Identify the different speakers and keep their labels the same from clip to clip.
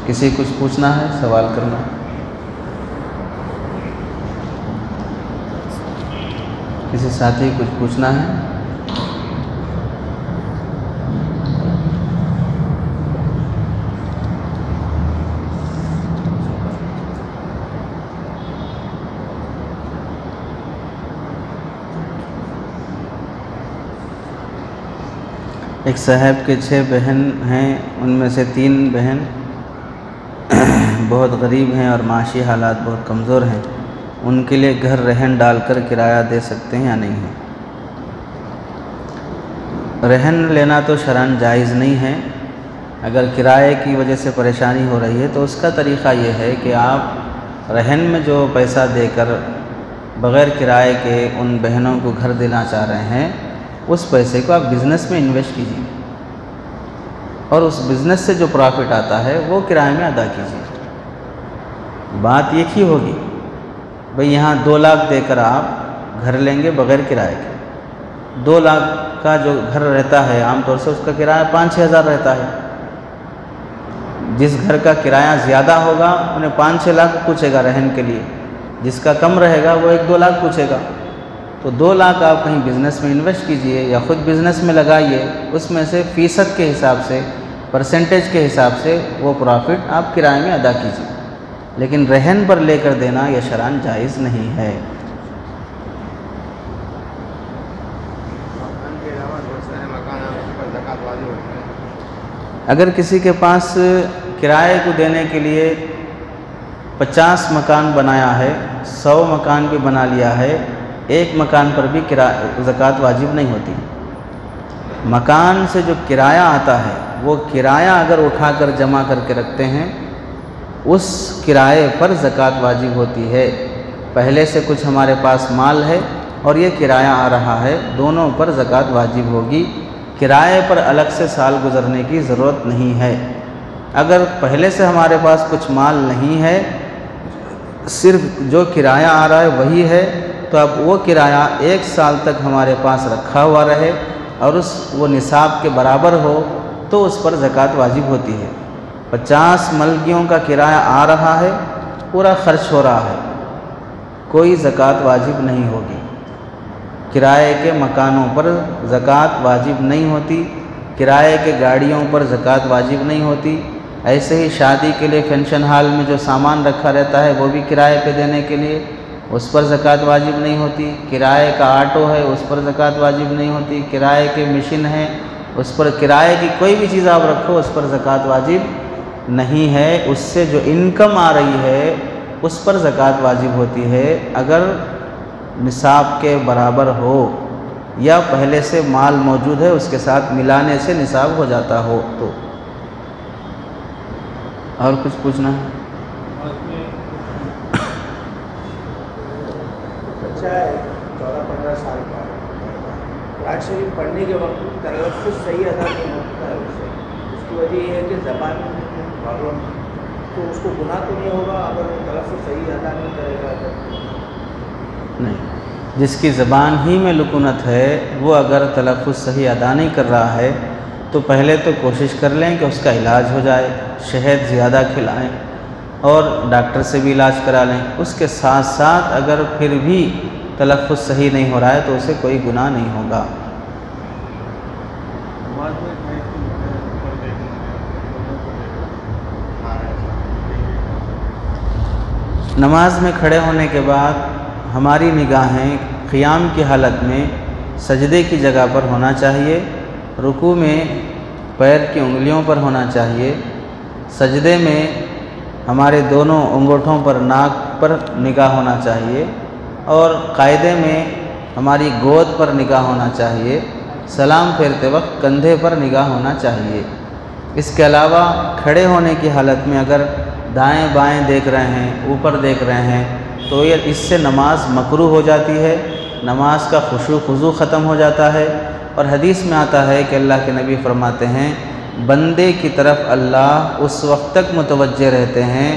Speaker 1: کسی کچھ پوچھنا ہے، سوال کرنا ہے؟ کسی ساتھی کچھ پوچھنا ہے؟ ایک صاحب کے 6 بہن ہیں، ان میں سے 3 بہن بہت غریب ہیں اور معاشی حالات بہت کمزور ہیں، ان کے لیے گھر رہن ڈال کر کرایہ دے سکتے ہیں یا نہیں ہے؟ رہن لینا تو شرعاً جائز نہیں ہے۔ اگر کرائے کی وجہ سے پریشانی ہو رہی ہے تو اس کا طریقہ یہ ہے کہ آپ رہن میں جو پیسہ دے کر بغیر کرائے کے ان بہنوں کو گھر دینا چاہ رہے ہیں، اس پیسے کو آپ بزنس میں انویسٹ کیجیے اور اس بزنس سے جو پروفٹ آتا ہے وہ کرائے میں ادا کیجیے۔ بات یہ ہی ہوگی، بھئی یہاں 2 لاکھ دے کر آپ گھر لیں گے بغیر کرائے کے۔ 2 لاکھ کا جو گھر رہتا ہے عام طور سے اس کا کرایہ 5-6 ہزار رہتا ہے۔ جس گھر کا کرایہ زیادہ ہوگا انہیں 5-6 لاکھ پوچھے گا رہن کے لیے، جس کا کم رہے گا وہ 1-2 لاکھ پوچھے گا۔ تو 2 لاکھ آپ کہیں بزنس میں انویسٹ کیجئے یا خود بزنس میں لگائیے، اس میں سے فیصد کے حساب سے، پرسنٹیج کے حساب سے وہ پروفٹ آپ کرائے میں ادا کیجئے، لیکن رہن پر لے کر دینا یہ شرعاً جائز نہیں ہے۔ اگر کسی کے پاس کرائے کو دینے کے لیے 50 مکان بنایا ہے، 100 مکان بھی بنا لیا ہے، ایک مکان پر بھی زکوٰۃ واجب نہیں ہوتی۔ مکان سے جو کرایہ آتا ہے وہ کرایہ اگر اٹھا کر جمع کر کے رکھتے ہیں، اس کرائے پر زکوٰۃ واجب ہوتی ہے۔ پہلے سے کچھ ہمارے پاس مال ہے اور یہ کرایہ آ رہا ہے، دونوں پر زکوٰۃ واجب ہوگی۔ کرائے پر الگ سے سال گزرنے کی ضرورت نہیں ہے۔ اگر پہلے سے ہمارے پاس کچھ مال نہیں ہے، صرف جو کرایہ آ رہا ہے وہی ہے، تو اب وہ کرایہ 1 سال تک ہمارے پاس رکھا ہوا رہے اور وہ نصاب کے برابر ہو تو اس پر زکوٰۃ واجب ہوتی ہے۔ 50 ملگیوں کا کرایہ آ رہا ہے، پورا خرچ ہو رہا ہے، کوئی زکوٰۃ واجب نہیں ہوگی۔ کرائے کے مکانوں پر زکوٰۃ واجب نہیں ہوتی، کرائے کے گاڑیوں پر زکوٰۃ واجب نہیں ہوتی۔ ایسے ہی شادی کے لیے فنکشن ہال میں جو سامان رکھا رہتا ہے وہ بھی کرائے پہ دینے کے لیے، اس پر زکوٰۃ واجب نہیں ہوتی۔ کرائے کا آٹو ہے، اس پر زکوٰۃ واجب نہیں ہوتی۔ کرائے کے مشین ہے، اس پر کرائے کی کوئی بھی چیز آپ رکھو اس پر زکوٰۃ واجب نہیں ہے۔ اس سے جو انکم آ رہی ہے اس پر زکوٰۃ واجب ہوتی ہے، اگر نصاب کے برابر ہو یا پہلے سے مال موجود ہے اس کے ساتھ ملانے سے نصاب ہو جاتا ہو تو۔ اور کچھ پوچھنا ہے؟
Speaker 2: بچہ ہے 14-15 سال کا، قرآن شریف پڑھنے کے وقت تلفظ صحیح ادا نہیں ہوتا ہے اس کی وجہ یہ ہے کہ زبان پرابلم، تو اس کو گناہ تو نہیں ہوگا اگر تلفظ صحیح ادا نہیں کرے گا؟
Speaker 1: نہیں، جس کی زبان ہی میں لکنت ہے وہ اگر تلفظ صحیح ادا نہیں کر رہا ہے تو پہلے تو کوشش کر لیں کہ اس کا علاج ہو جائے، شہد زیادہ کھلائیں اور ڈاکٹر سے بھی علاج کرا لیں۔ اس کے ساتھ ساتھ اگر پھر بھی تلفظ صحیح نہیں ہو رہا ہے تو اسے کوئی گناہ نہیں ہوگا۔ نماز میں کھڑے ہونے کے بعد ہماری نگاہیں قیام کی حالت میں سجدے کی جگہ پر ہونا چاہیے، رکوع میں پیر کی انگلیوں پر ہونا چاہیے، سجدے میں ہمارے دونوں انگوٹھوں پر ناک پر نگاہ ہونا چاہیے اور قاعدے میں ہماری گود پر نگاہ ہونا چاہیے، سلام پھیرتے وقت کندھے پر نگاہ ہونا چاہیے۔ اس کے علاوہ کھڑے ہونے کی حالت میں اگر دائیں بائیں دیکھ رہے ہیں، اوپر دیکھ رہے ہیں تو یہ اس سے نماز مکروہ ہو جاتی ہے، نماز کا خشوع خضوع ختم ہو جاتا ہے۔ اور حدیث میں آتا ہے کہ اللہ کے نبی فرماتے ہیں بندے کی طرف اللہ اس وقت تک متوجہ رہتے ہیں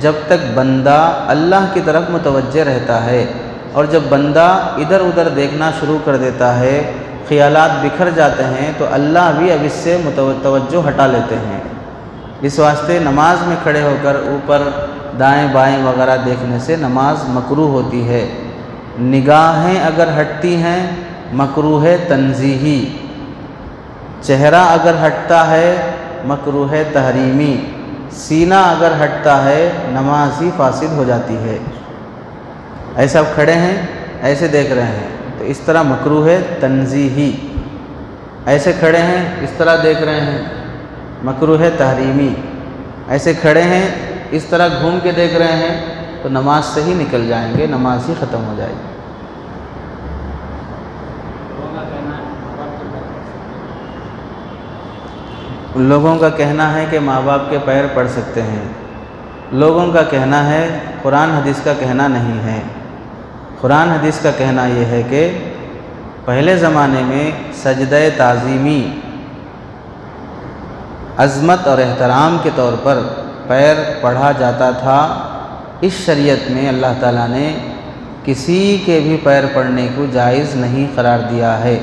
Speaker 1: جب تک بندہ اللہ کی طرف متوجہ رہتا ہے، اور جب بندہ ادھر ادھر دیکھنا شروع کر دیتا ہے، خیالات بکھر جاتے ہیں تو اللہ بھی اب اس سے توجہ ہٹا لیتے ہیں۔ اس واسطے نماز میں کھڑے ہو کر اوپر دائیں بائیں وغیرہ دیکھنے سے نماز مکروہ ہوتی ہے۔ نگاہیں اگر ہٹتی ہیں مکروہ تنزیہی، چہرہ اگر ہٹتا ہے مکروہ تحریمی، سینہ اگر ہٹتا ہے نماز ہی فاسد ہو جاتی ہے۔ ایسے آپ کھڑے ہیں، ایسے دیکھ رہے ہیں تو اس طرح مکروہ تنزیہی، ایسے کھڑے ہیں اس طرح دیکھ رہے ہیں مکروہ تحریمی، ایسے کھڑے ہیں اس طرح گھوم کے دیکھ رہے ہیں تو نماز سے ہی نکل جائیں گے، نماز ہی ختم ہو جائے گی۔ لوگوں کا کہنا ہے کہ ماں باپ کے پیر پڑ سکتے ہیں، لوگوں کا کہنا ہے، قرآن حدیث کا کہنا نہیں ہے۔ قرآن حدیث کا کہنا یہ ہے کہ پہلے زمانے میں سجدہ تعظیمی، عظمت اور احترام کے طور پر پیر پڑھا جاتا تھا۔ اس شریعت میں اللہ تعالیٰ نے کسی کے بھی پیر پڑھنے کو جائز نہیں قرار دیا ہے۔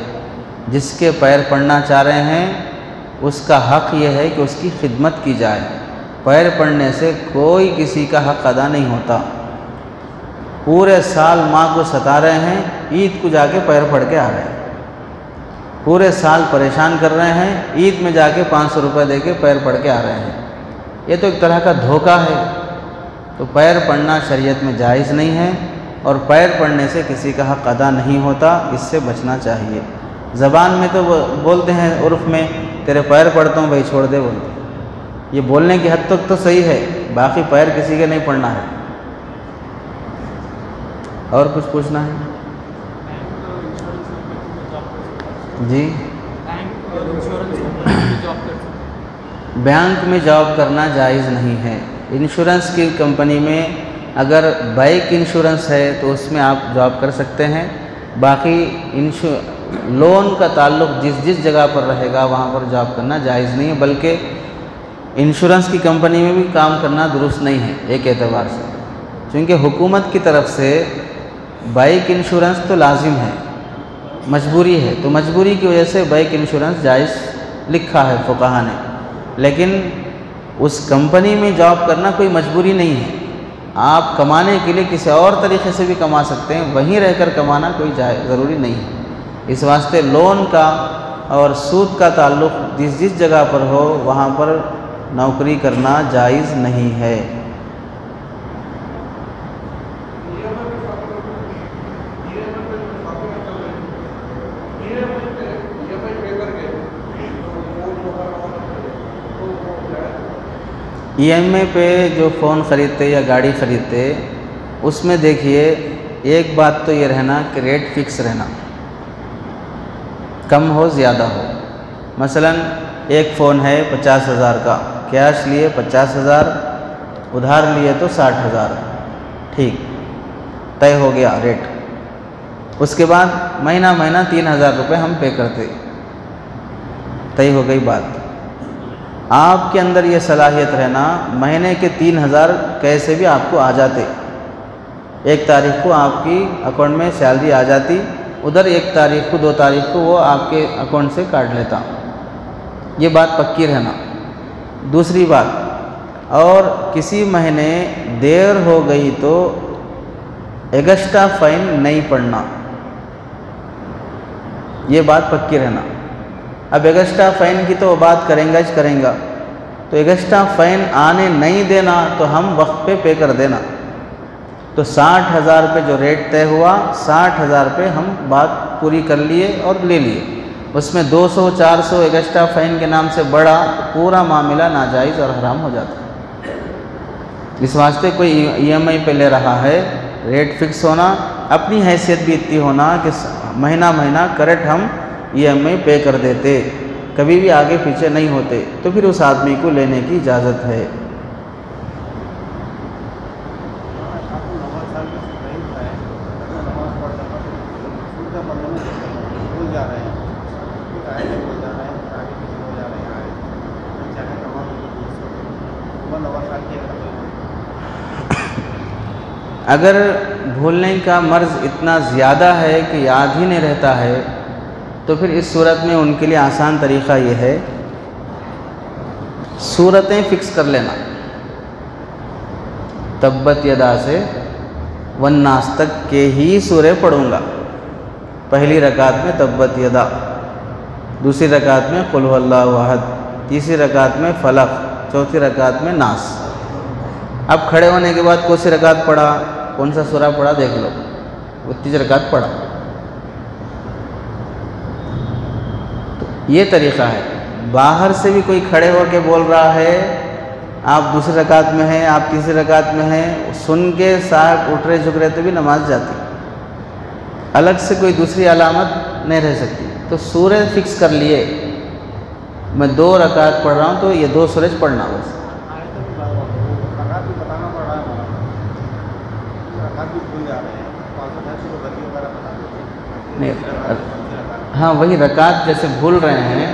Speaker 1: جس کے پیر پڑھنا چاہ رہے ہیں اس کا حق یہ ہے کہ اس کی خدمت کی جائے۔ پیر پڑھنے سے کوئی کسی کا حق ادا نہیں ہوتا۔ پورے سال ماں کو ستا رہے ہیں، عید کو جا کے پیر پڑھ کے آ رہے ہیں، پورے سال پریشان کر رہے ہیں، عید میں جا کے 500 روپے دے کے پیر پڑھ کے آ رہے ہیں۔ یہ تو ایک طرح کا دھوکہ ہے۔ تو پیر پڑھنا شریعت میں جائز نہیں ہے، اور پیر پڑھنے سے کسی کا حق ادا نہیں ہوتا، اس سے بچنا چاہیے۔ زبان میں تو بولتے ہیں، عرف میں تیرے پیر پڑھتا ہوں بھائی چھوڑ دے بولتے ہیں، یہ بولنے کی حد تک تو صحیح ہے، باقی پیر کسی کے نہیں پڑھنا ہے۔ اور کچھ پوچھنا ہے؟ جی، بینک میں جاب کرنا جائز نہیں ہے۔ انشورنس کی کمپنی میں اگر بائک انشورنس ہے تو اس میں آپ جاب کر سکتے ہیں، باقی لون کا تعلق جس جگہ پر رہے گا وہاں پر جاب کرنا جائز نہیں ہے، بلکہ انشورنس کی کمپنی میں بھی کام کرنا درست نہیں ہے ایک اعتبار سے، چونکہ حکومت کی طرف سے بائک انشورنس تو لازم ہے، مجبوری ہے، تو مجبوری کی وجہ سے بائک انشورنس جائز لکھا ہے فقہا نے، لیکن اس کمپنی میں جاب کرنا کوئی مجبوری نہیں ہے۔ آپ کمانے کے لیے کسی اور طریقے سے بھی کما سکتے ہیں، وہیں رہ کر کمانا کوئی ضروری نہیں ہے۔ اس واسطے لون کا اور سود کا تعلق جس جگہ پر ہو وہاں پر نوکری کرنا جائز نہیں ہے۔ ای ایم آئی پہ جو فون خریدتے یا گاڑی خریدتے، اس میں دیکھیے ایک بات تو یہ رہنا کہ ریٹ فکس رہنا، کم ہو زیادہ ہو۔ مثلا ایک فون ہے 50,000 کا، کیش لیے 50,000، ادھار لیے تو 60,000، ٹھیک طے ہو گیا ریٹ۔ اس کے بعد مہینہ 3,000 روپے ہم پے کرتے، طے ہو گئی بات۔ آپ کے اندر یہ صلاحیت رہنا مہینے کے 3,000 کیسے بھی آپ کو آ جاتے، ایک تاریخ کو آپ کی اکاؤنٹ میں سیلری آ جاتی، ادھر 1 تاریخ کو 2 تاریخ کو وہ آپ کے اکاؤنٹ سے کاٹ لیتا، یہ بات پکی رہنا۔ دوسری بات، اور کسی مہینے دیر ہو گئی تو ایگسٹرا فائن نہیں پڑنا، یہ بات پکی رہنا۔ اب ایگسٹرا فائن کی تو بات کریں گا، تو ایگسٹرا فائن آنے نہیں دینا تو ہم وقت پہ پے کر دینا۔ تو 60,000 پہ جو ریٹ طے ہوا، 60,000 پہ ہم بات پوری کر لیے اور لے لیے، اس میں 200-400 ایگسٹرا فائن کے نام سے بڑا، پورا معاملہ ناجائز اور حرام ہو جاتا۔ اس واسطے کوئی ای ایم آئی پہ لے رہا ہے، ریٹ فکس ہونا، اپنی حیثیت بھی اتنی ہونا کہ مہینہ کریکٹ ہم ای ایم آئی پے کر دیتے، کبھی بھی آگے پیچھے نہیں ہوتے، تو پھر اس آدمی کو لینے کی اجازت ہے۔ اگر بھولنے کا مرض اتنا زیادہ ہے کہ یاد ہی نہیں رہتا ہے تو پھر اس صورت میں ان کے لیے آسان طریقہ یہ ہے صورتیں فکس کر لینا، تبت یدا سے والناس تک کے ہی سورے پڑھوں گا۔ پہلی رکعت میں تبت یدا، دوسری رکعت میں قل هو اللہ احد، تیسری رکعت میں فلق، چوتھی رکعت میں ناس۔ اب کھڑے ہونے کے بعد کون سی رکعت پڑھا، کون سا سورہ پڑھا دیکھ لو، وہ تیسری رکعت پڑھا۔ تو یہ طریقہ ہے۔ باہر سے بھی کوئی کھڑے ہو کے بول رہا ہے، آپ دوسری رکعت میں ہیں، آپ تیسری رکعت میں ہیں، سن کے صاحب اٹھ رہے جھک رہے تو بھی نماز جاتی، الگ سے کوئی دوسری علامت نہیں رہ سکتی۔ تو سورہ فکس کر لیے، میں 2 رکعت پڑھ رہا ہوں تو یہ 2 سورج پڑھنا بس۔ ہاں وہی رکعت جیسے بھول رہے ہیں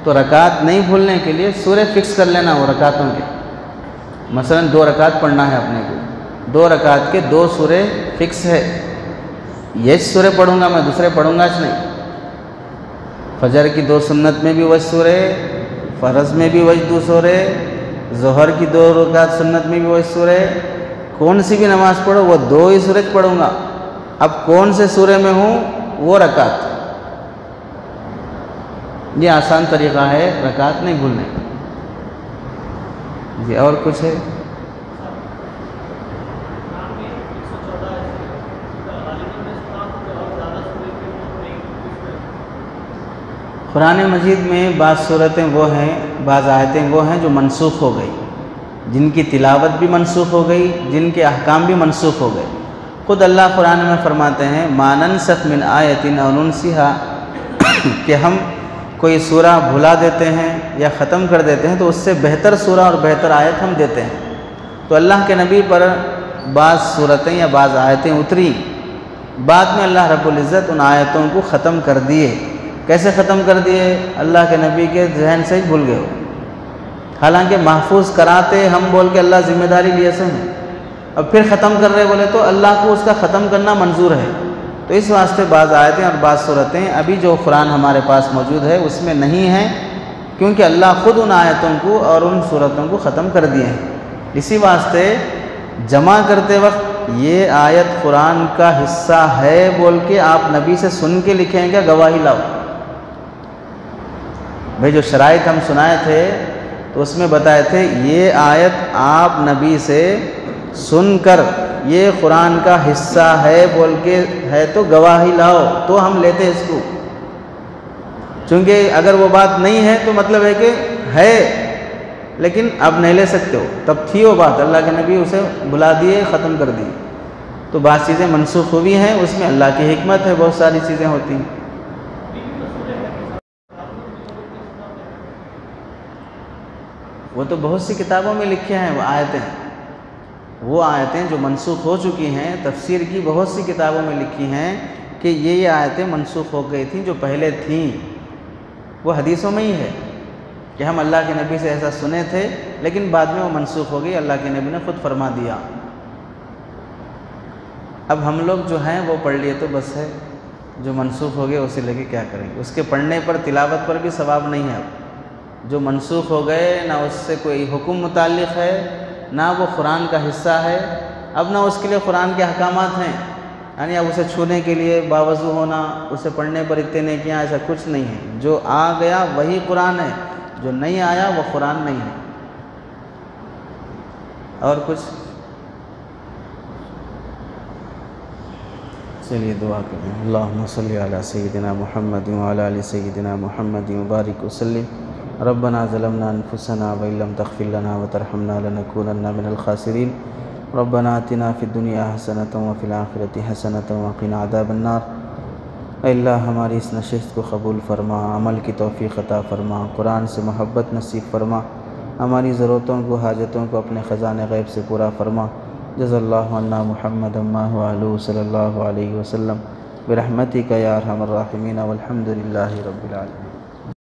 Speaker 1: تو رکعت نہیں بھولنے کے لیے سورہ فکس کر لینا وہ رکعتوں کے۔ مثلا 2 رکعت پڑھنا ہے اپنے کو، 2 رکعت کے 2 سورے فکس ہے، یہ سورے پڑھوں گا میں، دوسرے پڑھوں گا نہیں۔ فجر کی 2 سنت میں بھی وہی سورے، فرض میں بھی وہی 2 سورے، ظہر کی 2 رکعت سنت میں بھی وہی سورے، کون سی بھی نماز پڑھو وہ 2 ہی سورج پڑھوں گا۔ اب کون سے سورے میں ہوں وہ رکعت، یہ آسان طریقہ ہے رکعت نہیں بھولنے کا۔ جی اور کچھ ہے؟ قرآن مجید میں بعض صورتیں وہ ہیں، بعض آیتیں وہ ہیں جو منسوخ ہو گئی، جن کی تلاوت بھی منسوخ ہو گئی، جن کے احکام بھی منسوخ ہو گئے۔ خود اللہ قرآن میں فرماتے ہیں ما ننسخ من آیت او ننسها کہ ہم کوئی سورہ بھلا دیتے ہیں یا ختم کر دیتے ہیں تو اس سے بہتر سورہ اور بہتر آیت ہم دیتے ہیں۔ تو اللہ کے نبی پر بعض صورتیں یا بعض آیتیں اتری، بعد میں اللہ رب العزت ان آیتوں کو ختم کر دیے۔ کیسے ختم کر دیے؟ اللہ کے نبی کے ذہن سے ہی بھول گئے ہو، حالانکہ محفوظ کراتے ہم بول کے اللہ ذمہ داری لیے سے ہیں، اب پھر ختم کر رہے بولے تو اللہ کو اس کا ختم کرنا منظور ہے۔ تو اس واسطے بعض آیتیں اور بعض صورتیں ابھی جو قرآن ہمارے پاس موجود ہے اس میں نہیں ہیں، کیونکہ اللہ خود ان آیتوں کو اور ان صورتوں کو ختم کر دیے ہیں۔ اسی واسطے جمع کرتے وقت یہ آیت قرآن کا حصہ ہے بول کے آپ نبی سے سن کے لکھیں گے، گواہی لاؤ۔ بھئی جو شرائط ہم سنائے تھے تو اس میں بتائے تھے یہ آیت آپ نبی سے سن کر یہ قرآن کا حصہ ہے بول کے ہے تو گواہی لاؤ تو ہم لیتے اس کو، چونکہ اگر وہ بات نہیں ہے تو مطلب ہے کہ ہے لیکن اب نہیں لے سکتے ہو، تب تھی وہ بات، اللہ کے نبی اسے بلا دیے، ختم کر دی۔ تو بعض چیزیں منسوخ ہوئی ہیں، اس میں اللہ کی حکمت ہے، بہت ساری چیزیں ہوتی ہیں۔ وہ تو بہت سی کتابوں میں لکھے ہیں وہ آیتیں، وہ آیتیں جو منسوخ ہو چکی ہیں، تفسیر کی بہت سی کتابوں میں لکھی ہیں کہ یہ آیتیں منسوخ ہو گئی تھیں جو پہلے تھیں، وہ حدیثوں میں ہی ہے کہ ہم اللہ کے نبی سے ایسا سنے تھے لیکن بعد میں وہ منسوخ ہو گئی، اللہ کے نبی نے خود فرما دیا۔ اب ہم لوگ جو ہیں وہ پڑھ لیے تو بس ہے، جو منسوخ ہو گئے اسے لے کے کیا کریں گے؟ اس کے پڑھنے پر تلاوت پر بھی ثواب نہیں ہے۔ اب جو منسوخ ہو گئے نہ اس سے کوئی حکم متعلق ہے، نہ وہ قرآن کا حصہ ہے، اب نہ اس کے لیے قرآن کے احکامات ہیں، یعنی اب اسے چھونے کے لیے باوضو ہونا، اسے پڑھنے پر اتنے نیکیاں، ایسا کچھ نہیں ہے۔ جو آ گیا وہی قرآن ہے، جو نہیں آیا وہ قرآن نہیں ہے۔ اور کچھ؟ چلیے دعا کریں۔ اللہم صلی علی سیدنا محمد وعلی آل سیدنا محمد وبارک وسلم۔ ربنا ظلمنا انفسنا وان لم تغفر لنا وترحمنا لنكونن من الخاسرین۔ ربنا آتنا فی الدنیا حسنۃ وفی الآخرۃ حسنۃ وقنا عذاب النار۔ اے اللہ ہماری اس نشست کو قبول فرما، عمل کی توفیق عطا فرما، قرآن سے محبت نصیب فرما، ہماری ضرورتوں کو، حاجتوں کو اپنے خزانے غیب سے پورا فرما۔ جزا اللہ عنا محمد ما هو آلہ صلی اللہ علیہ وسلم برحمتک یا ارحم الراحمین والحمد للہ رب العالمین۔